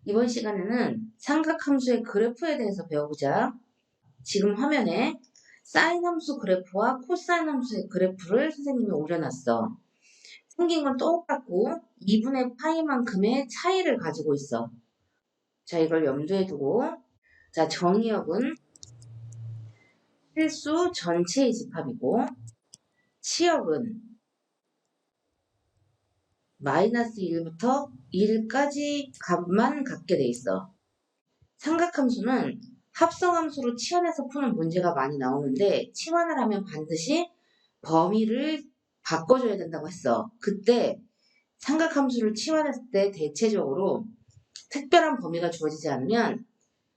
이번 시간에는 삼각함수의 그래프에 대해서 배워보자. 지금 화면에 사인 함수 그래프와 코사인 함수의 그래프를 선생님이 올려놨어. 생긴 건 똑같고 2분의 파이만큼의 차이를 가지고 있어. 자, 이걸 염두에 두고, 자, 정의역은 실수 전체의 집합이고, 치역은 마이너스 1부터 1까지 값만 갖게 돼 있어. 삼각함수는 합성함수로 치환해서 푸는 문제가 많이 나오는데 치환을 하면 반드시 범위를 바꿔줘야 된다고 했어. 그때 삼각함수를 치환했을 때 대체적으로 특별한 범위가 주어지지 않으면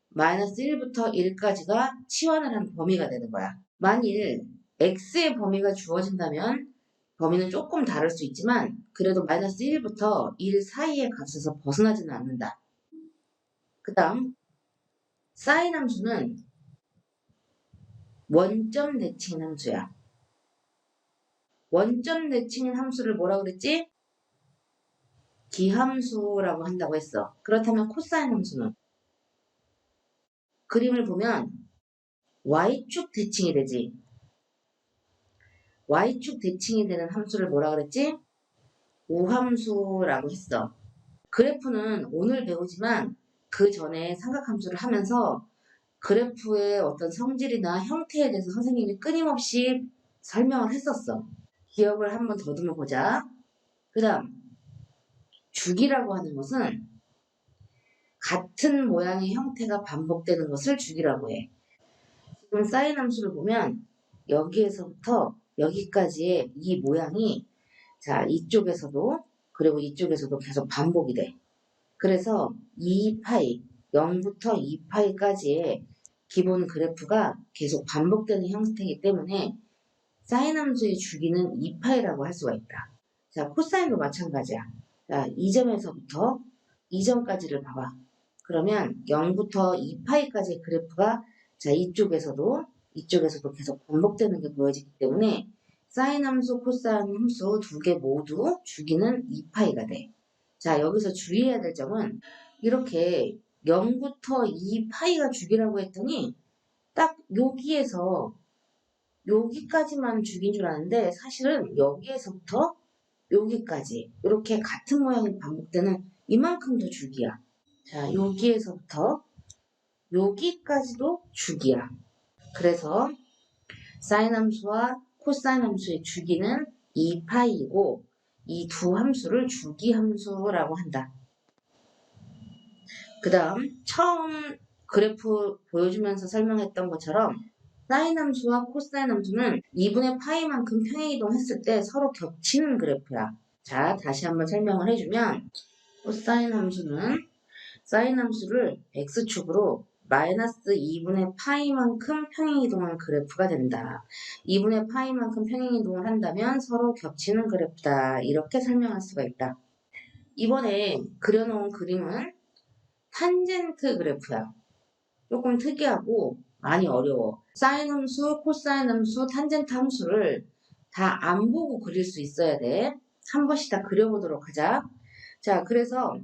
마이너스 1부터 1까지가 치환을 한 범위가 되는 거야. 만일 x의 범위가 주어진다면 범위는 조금 다를 수 있지만 그래도 마이너스 1부터 1 사이의 값에서 벗어나지는 않는다. 그 다음 사인 함수는 원점 대칭인 함수야. 원점 대칭인 함수를 뭐라 그랬지? 기함수라고 한다고 했어. 그렇다면 코사인 함수는? 그림을 보면 y축 대칭이 되지. y축 대칭이 되는 함수를 뭐라 그랬지? 우함수라고 했어. 그래프는 오늘 배우지만 그 전에 삼각함수를 하면서 그래프의 어떤 성질이나 형태에 대해서 선생님이 끊임없이 설명을 했었어. 기억을 한번 더듬어 보자. 그 다음 주기라고 하는 것은 같은 모양의 형태가 반복되는 것을 주기라고 해. 지금 사인 함수를 보면 여기에서부터 여기까지의 이 모양이 자 이쪽에서도 그리고 이쪽에서도 계속 반복이 돼. 그래서 2파이 0부터 2파이까지의 기본 그래프가 계속 반복되는 형태이기 때문에 사인 함수의 주기는 2파이라고 할 수가 있다. 자 코사인도 마찬가지야. 자, 이 점에서부터 이 점까지를 봐봐. 그러면 0부터 2파이까지의 그래프가 자 이쪽에서도 계속 반복되는 게 보여지기 때문에 사인 함수, 코사인 함수 두 개 모두 주기는 2파이가 돼. 자, 여기서 주의해야 될 점은 이렇게 0부터 2파이가 주기라고 했더니 딱 여기에서 여기까지만 주기인 줄 아는데 사실은 여기에서부터 여기까지 이렇게 같은 모양이 반복되는 이만큼도 주기야. 자, 여기에서부터 여기까지도 주기야. 그래서 사인 함수와 코사인 함수의 주기는 2파이이고 이 두 함수를 주기 함수라고 한다. 그 다음 처음 그래프 보여주면서 설명했던 것처럼 사인 함수와 코사인 함수는 2분의 파이만큼 평행이동했을 때 서로 겹치는 그래프야. 자, 다시 한번 설명을 해주면 코사인 함수는 사인 함수를 x축으로 마이너스 2분의 파이만큼 평행이동한 그래프가 된다. 2분의 파이만큼 평행이동을 한다면 서로 겹치는 그래프다. 이렇게 설명할 수가 있다. 이번에 그려놓은 그림은 탄젠트 그래프야. 조금 특이하고 많이 어려워. 사인 함수, 코사인 함수, 탄젠트 함수를 다 안 보고 그릴 수 있어야 돼. 한 번씩 다 그려보도록 하자. 자, 그래서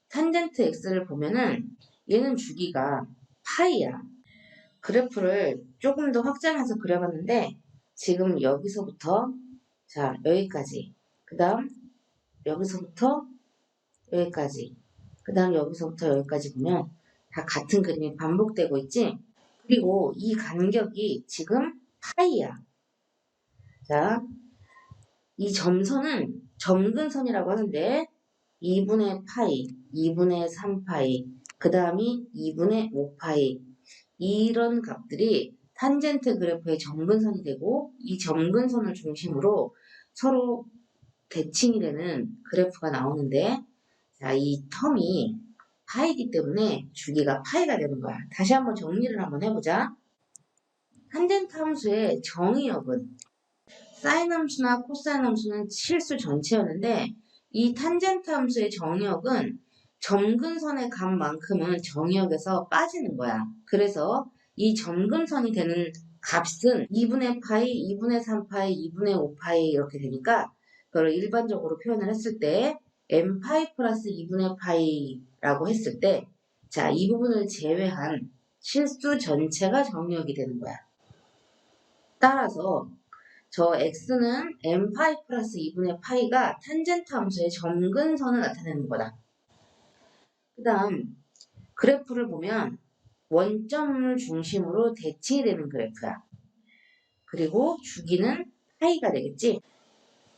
탄젠트 x를 보면은 얘는 주기가 파이야. 그래프를 조금 더 확장해서 그려봤는데 지금 여기서부터 자 여기까지 그 다음 여기서부터 여기까지 그 다음 여기서부터 여기까지 보면 다 같은 그림이 반복되고 있지. 그리고 이 간격이 지금 파이야. 자, 이 점선은 점근선이라고 하는데 2분의 파이, 2분의 3파이, 그 다음이 2분의 5파이 이런 값들이 탄젠트 그래프의 점근선이 되고 이 점근선을 중심으로 서로 대칭이 되는 그래프가 나오는데 자, 이 텀이 파이기 때문에 주기가 파이가 되는 거야. 다시 한번 정리를 한번 해보자. 탄젠트 함수의 정의역은 사인 함수나 코사인 함수는 실수 전체였는데 이 탄젠트 함수의 정의역은 점근선의 값만큼은 정의역에서 빠지는 거야. 그래서 이 점근선이 되는 값은 2분의 파이, 2분의 3파이, 2분의 5파이 이렇게 되니까 그걸 일반적으로 표현을 했을 때 n파이 플러스 2분의 파이라고 했을 때 자, 이 부분을 제외한 실수 전체가 정의역이 되는 거야. 따라서 저 x는 n파이 플러스 2분의 파이가 탄젠트 함수의 점근선을 나타내는 거다. 그 다음 그래프를 보면 원점을 중심으로 대칭이 되는 그래프야. 그리고 주기는 파이가 되겠지.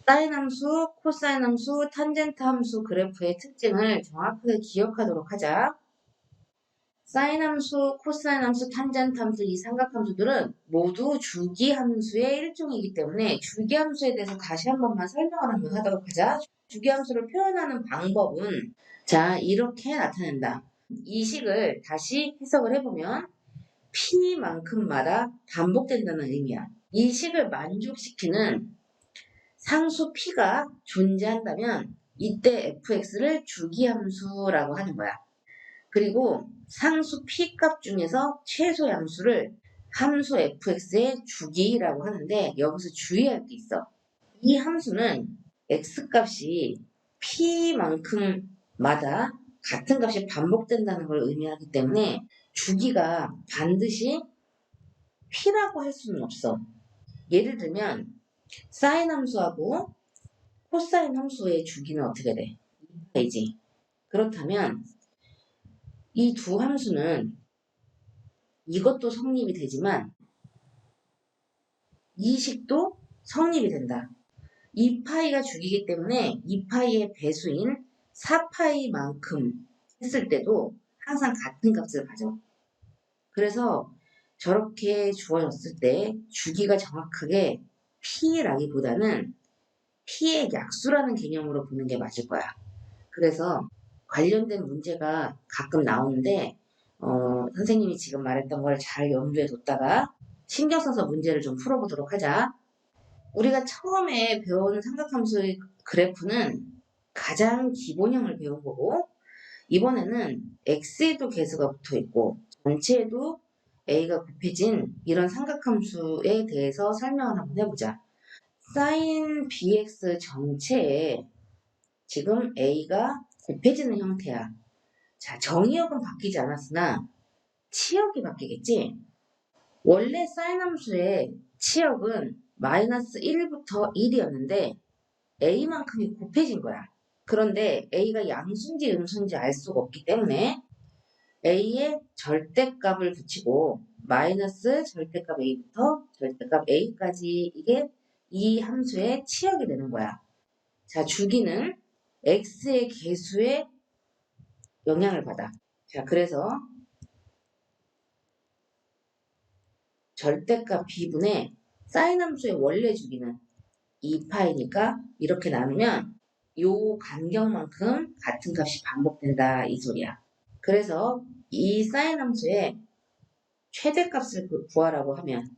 사인 함수, 코사인 함수, 탄젠트 함수 그래프의 특징을 정확하게 기억하도록 하자. 사인 함수, 코사인 함수, 탄젠트 함수 이 삼각함수들은 모두 주기 함수의 일종이기 때문에 주기 함수에 대해서 다시 한 번만 설명을 한번 하도록 하자. 주기 함수를 표현하는 방법은 자 이렇게 나타낸다. 이 식을 다시 해석을 해보면 p만큼마다 반복된다는 의미야. 이 식을 만족시키는 상수 p가 존재한다면 이때 fx를 주기함수라고 하는 거야. 그리고 상수 p값 중에서 최소 양수를 함수 fx의 주기라고 하는데 여기서 주의할 게 있어. 이 함수는 x값이 p만큼마다 같은 값이 반복된다는 걸 의미하기 때문에 주기가 반드시 p라고 할 수는 없어. 예를 들면 사인 함수하고 코사인 함수의 주기는 어떻게 돼? 2파이지. 그렇다면 이 두 함수는 이것도 성립이 되지만 이 식도 성립이 된다. 2파이가 주기이기 때문에 2파이의 배수인 4파이만큼 했을 때도 항상 같은 값을 가져. 그래서 저렇게 주어졌을 때 주기가 정확하게 p라기보다는 p의 약수라는 개념으로 보는 게 맞을 거야. 그래서 관련된 문제가 가끔 나오는데 선생님이 지금 말했던 걸 잘 염두에 뒀다가 신경 써서 문제를 좀 풀어보도록 하자. 우리가 처음에 배운 삼각함수의 그래프는 가장 기본형을 배운 거고 이번에는 x에도 계수가 붙어 있고 전체에도 a가 곱해진 이런 삼각함수에 대해서 설명을 한번 해보자. sin bx 전체에 지금 a가 곱해지는 형태야. 자, 정의역은 바뀌지 않았으나 치역이 바뀌겠지? 원래 사인 함수의 치역은 마이너스 1부터 1이었는데 a만큼이 곱해진 거야. 그런데 a가 양수인지 음수인지 알 수가 없기 때문에 a의 절대값을 붙이고 마이너스 절대값 a부터 절대값 a까지 이게 이 함수의 치역이 되는 거야. 자, 주기는 x의 개수에 영향을 받아. 자, 그래서 절대값 b분의 사인 함수의 원래 주기는 2파이니까 이렇게 나누면 요 간격만큼 같은 값이 반복된다 이 소리야. 그래서 이 사인 함수의 최대값을 구하라고 하면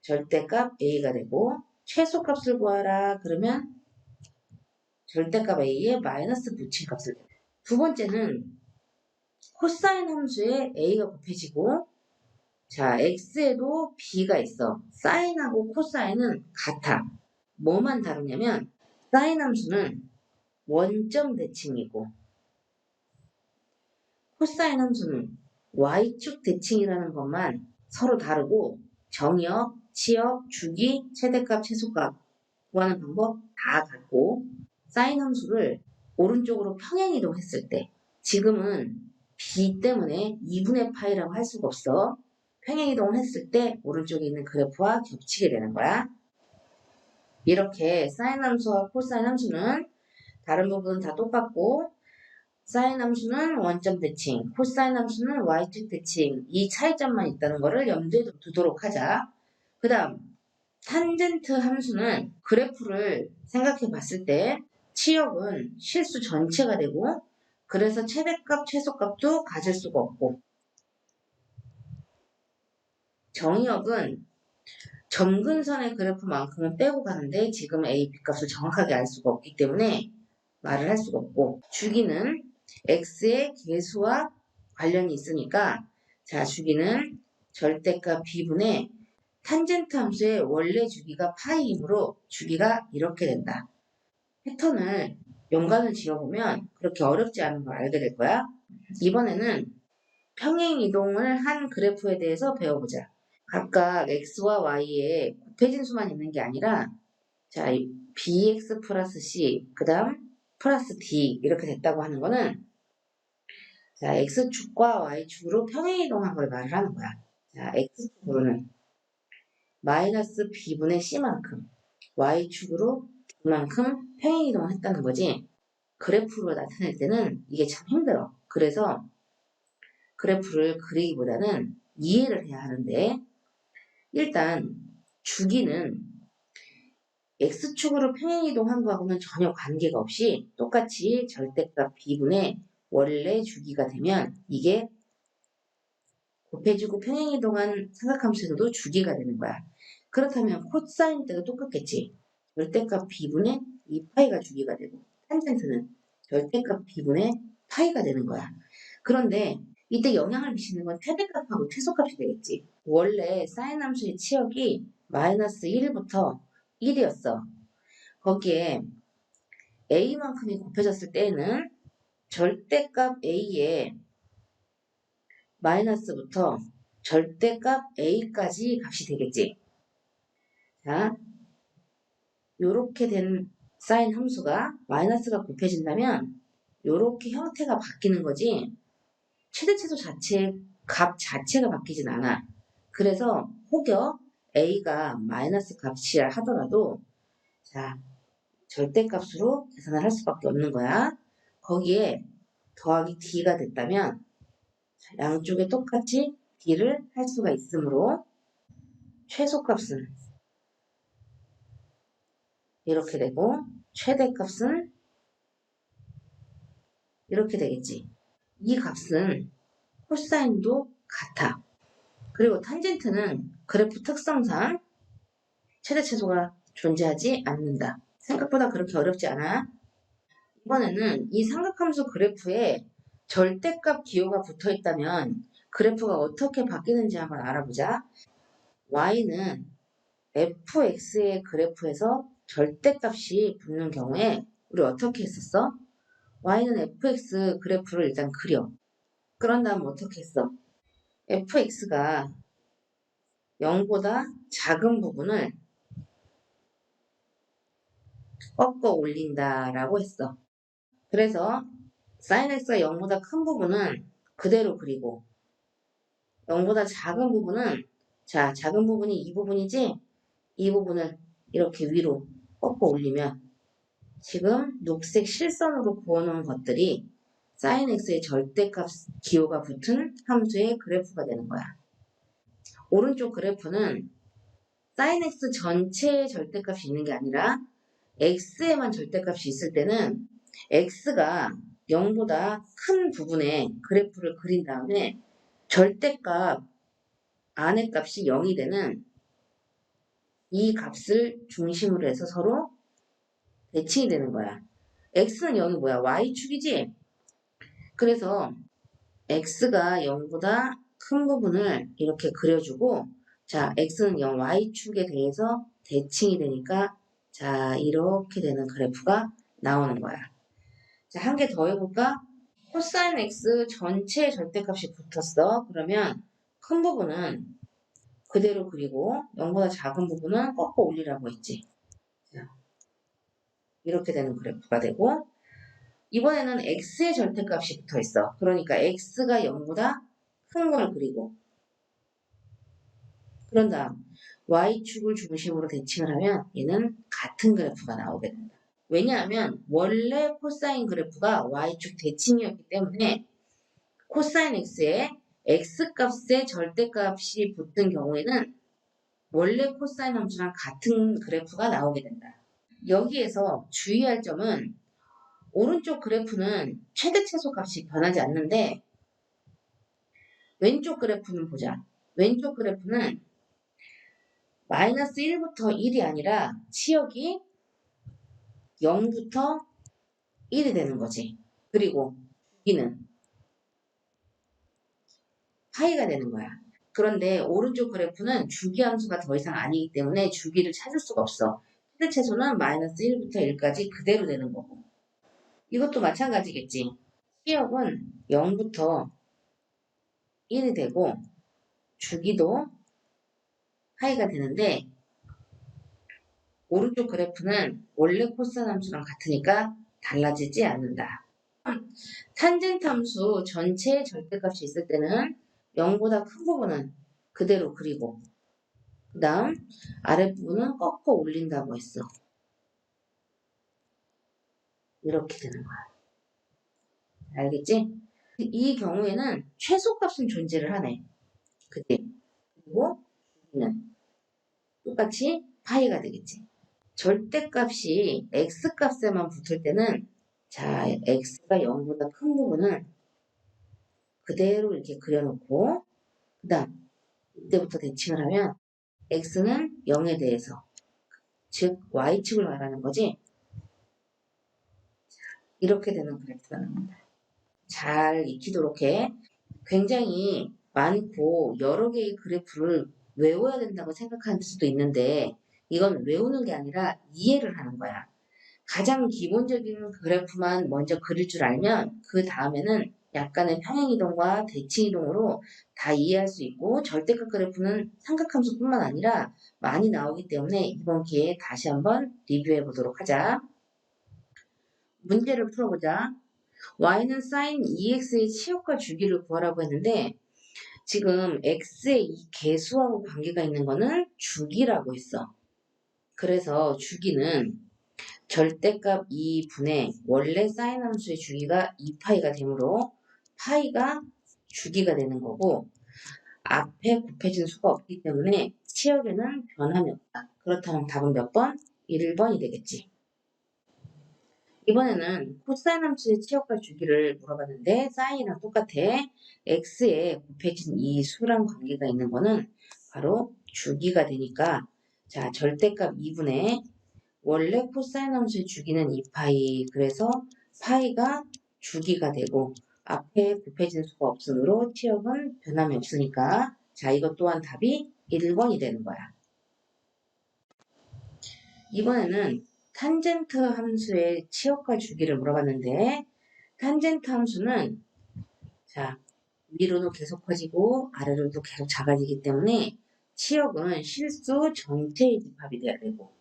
절대값 a가 되고 최소값을 구하라 그러면 절대값 a에 마이너스 붙인 값을 돼. 두 번째는 코사인 함수에 a가 곱해지고 자 x에도 b가 있어. 사인하고 코사인은 같아. 뭐만 다르냐면 사인 함수는 원점 대칭이고 코사인 함수는 y축 대칭이라는 것만 서로 다르고 정의역, 치역, 주기, 최대값, 최소값 구하는 방법 다 같고 사인 함수를 오른쪽으로 평행이동했을 때 지금은 b 때문에 2분의 파이라고 할 수가 없어. 평행이동을 했을 때 오른쪽에 있는 그래프와 겹치게 되는 거야. 이렇게 사인 함수와 코사인 함수는 다른 부분은 다 똑같고 사인 함수는 원점 대칭, 코사인 함수는 y축 대칭 이 차이점만 있다는 것을 염두에 두도록 하자. 그 다음 탄젠트 함수는 그래프를 생각해 봤을 때 치역은 실수 전체가 되고 그래서 최대값, 최소값도 가질 수가 없고 정의역은 점근선의 그래프만큼은 빼고 가는데 지금 A, B 값을 정확하게 알 수가 없기 때문에 말을 할 수가 없고 주기는 x의 개수와 관련이 있으니까 자 주기는 절대값 b분의 탄젠트 함수의 원래 주기가 파이이므로 주기가 이렇게 된다. 패턴을 연관을 지어보면 그렇게 어렵지 않은 걸 알게 될 거야. 이번에는 평행 이동을 한 그래프에 대해서 배워보자. 각각 x와 y에 곱해진 수만 있는 게 아니라 자, bx 플러스 c 그 다음 플러스 d 이렇게 됐다고 하는 거는 자, x축과 y축으로 평행 이동한 걸 말을 하는 거야. 자, x축으로는 마이너스 b분의 c만큼 y축으로 d만큼 평행 이동을 했다는 거지. 그래프로 나타낼 때는 이게 참 힘들어. 그래서 그래프를 그리기보다는 이해를 해야 하는데 일단 주기는 x축으로 평행이동한 거하고는 전혀 관계가 없이 똑같이 절대값 b분의 원래 주기가 되면 이게 곱해지고 평행이동한 삼각함수에서도 주기가 되는 거야. 그렇다면 코사인 때도 똑같겠지. 절대값 b분의 2파이가 주기가 되고 탄젠트는 절대값 b분의 파이가 되는 거야. 그런데 이때 영향을 미치는 건 최대값하고 최소값이 되겠지. 원래 사인 함수의 치역이 마이너스 1부터 1이었어. 거기에 a만큼이 곱해졌을 때에는 절대값 a에 마이너스부터 절대값 a까지 값이 되겠지. 자, 요렇게 된 사인 함수가 마이너스가 곱해진다면 요렇게 형태가 바뀌는 거지 최대 최소 자체 값 자체가 바뀌진 않아. 그래서 혹여 a가 마이너스 값이라 하더라도 자 절대값으로 계산을 할 수밖에 없는 거야. 거기에 더하기 d가 됐다면 양쪽에 똑같이 d를 할 수가 있으므로 최소값은 이렇게 되고 최대값은 이렇게 되겠지. 이 값은 코사인도 같아. 그리고 탄젠트는 그래프 특성상 최대 최소가 존재하지 않는다. 생각보다 그렇게 어렵지 않아. 이번에는 이 삼각함수 그래프에 절대값 기호가 붙어 있다면 그래프가 어떻게 바뀌는지 한번 알아보자. y는 fx의 그래프에서 절대값이 붙는 경우에 우리 어떻게 했었어? y는 fx 그래프를 일단 그려. 그런 다음 어떻게 했어? fx가 0보다 작은 부분을 꺾어 올린다라고 했어. 그래서 sin x가 0보다 큰 부분은 그대로 그리고 0보다 작은 부분은 자 작은 부분이 이 부분이지 이 부분을 이렇게 위로 꺾어 올리면 지금 녹색 실선으로 그어놓은 것들이 sin x의 절대값 기호가 붙은 함수의 그래프가 되는 거야. 오른쪽 그래프는 sin x 전체의 절대값이 있는 게 아니라 x에만 절대값이 있을 때는 x가 0보다 큰 부분에 그래프를 그린 다음에 절대값 안의 값이 0이 되는 이 값을 중심으로 해서 서로 대칭이 되는 거야. x는 0이 뭐야? y축이지? 그래서 x가 0보다 큰 부분을 이렇게 그려주고 자 x는 0, y축에 대해서 대칭이 되니까 자 이렇게 되는 그래프가 나오는 거야. 자, 한 개 더 해볼까? 코사인 x 전체의 절대값이 붙었어. 그러면 큰 부분은 그대로 그리고 0보다 작은 부분은 꺾어 올리라고 했지. 자, 이렇게 되는 그래프가 되고 이번에는 x의 절대값이 붙어 있어. 그러니까 x가 0보다 큰 걸 그리고 그런 다음 y축을 중심으로 대칭을 하면 얘는 같은 그래프가 나오게 된다. 왜냐하면 원래 코사인 그래프가 y축 대칭이었기 때문에 코사인 x에 x값의 절대값이 붙은 경우에는 원래 코사인 함수랑 같은 그래프가 나오게 된다. 여기에서 주의할 점은 오른쪽 그래프는 최대 최소값이 변하지 않는데 왼쪽 그래프는 보자. 왼쪽 그래프는 마이너스 1부터 1이 아니라 치역이 0부터 1이 되는 거지. 그리고 여기는 파이가 되는 거야. 그런데 오른쪽 그래프는 주기함수가 더 이상 아니기 때문에 주기를 찾을 수가 없어. 최대 최소는 마이너스 1부터 1까지 그대로 되는 거고. 이것도 마찬가지겠지. 치역은 0부터 1이 되고 주기도 파이가 되는데 오른쪽 그래프는 원래 코사인 함수랑 같으니까 달라지지 않는다. 탄젠트 함수 전체의 절대값이 있을 때는 0보다 큰 부분은 그대로 그리고 그 다음 아랫부분은 꺾어 올린다고 했어. 이렇게 되는 거야. 알겠지? 이 경우에는 최소값은 존재를 하네. 그때 그리고 여기는 똑같이 파이가 되겠지. 절대값이 x값에만 붙을 때는 자 x가 0보다 큰 부분은 그대로 이렇게 그려놓고 그 다음 이때부터 대칭을 하면 x는 0에 대해서 즉 y축을 말하는 거지. 이렇게 되는 그래프가 나옵니다. 잘 익히도록 해. 굉장히 많고 여러 개의 그래프를 외워야 된다고 생각할 수도 있는데 이건 외우는 게 아니라 이해를 하는 거야. 가장 기본적인 그래프만 먼저 그릴 줄 알면 그 다음에는 약간의 평행이동과 대칭이동으로 다 이해할 수 있고 절대값 그래프는 삼각함수뿐만 아니라 많이 나오기 때문에 이번 기회에 다시 한번 리뷰해 보도록 하자. 문제를 풀어보자. y는 sin 2x의 치역과 주기를 구하라고 했는데 지금 x의 이 개수하고 관계가 있는 거는 주기라고 했어. 그래서 주기는 절대값 2분의 원래 사인 함수의 주기가 2파이가 되므로 파이가 주기가 되는 거고 앞에 곱해진 수가 없기 때문에 치역에는 변함이 없다. 그렇다면 답은 몇 번? 1번이 되겠지. 이번에는 코사인 함수의 치역과 주기를 물어봤는데 사인이랑 똑같아. x에 곱해진 이 수랑 관계가 있는 거는 바로 주기가 되니까 자 절대값 2분의 원래 코사인 함수의 주기는 2파이 그래서 파이가 주기가 되고 앞에 곱해진 수가 없으므로 치역은 변함이 없으니까 자 이것 또한 답이 1번이 되는 거야. 이번에는 탄젠트 함수의 치역과 주기를 물어봤는데 탄젠트 함수는 자 위로도 계속 커지고 아래로도 계속 작아지기 때문에 치역은 실수 전체의 집합이 돼야 되고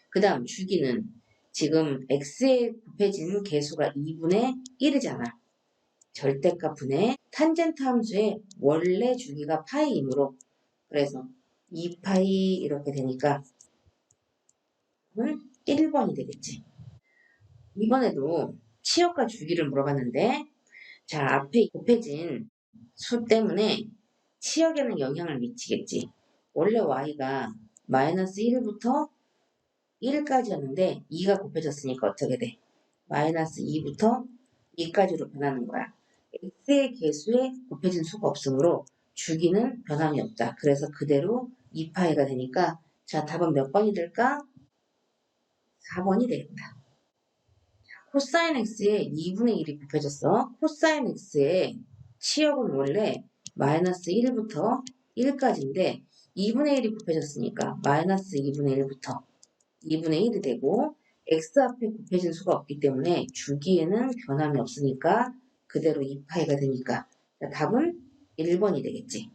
그 다음 주기는 지금 x에 곱해진 개수가 2분의 1이잖아. 절대값 분의 탄젠트 함수의 원래 주기가 파이이므로 그래서 2파이 이렇게 되니까 1번이 되겠지. 이번에도 치역과 주기를 물어봤는데 자 앞에 곱해진 수 때문에 치역에는 영향을 미치겠지. 원래 y가 마이너스 1부터 1까지였는데 2가 곱해졌으니까 어떻게 돼? 마이너스 2부터 2까지로 변하는 거야. x의 개수에 곱해진 수가 없으므로 주기는 변함이 없다. 그래서 그대로 2파이가 되니까 자 답은 몇 번이 될까? 4번이 되겠다. 코사인 x에 2분의 1이 곱해졌어. 코사인 x의 치역은 원래 마이너스 1부터 1까지인데 2분의 1이 곱해졌으니까 마이너스 2분의 1부터 2분의 1이 되고 x 앞에 곱해진 수가 없기 때문에 주기에는 변함이 없으니까 그대로 2파이가 되니까 답은 1번이 되겠지.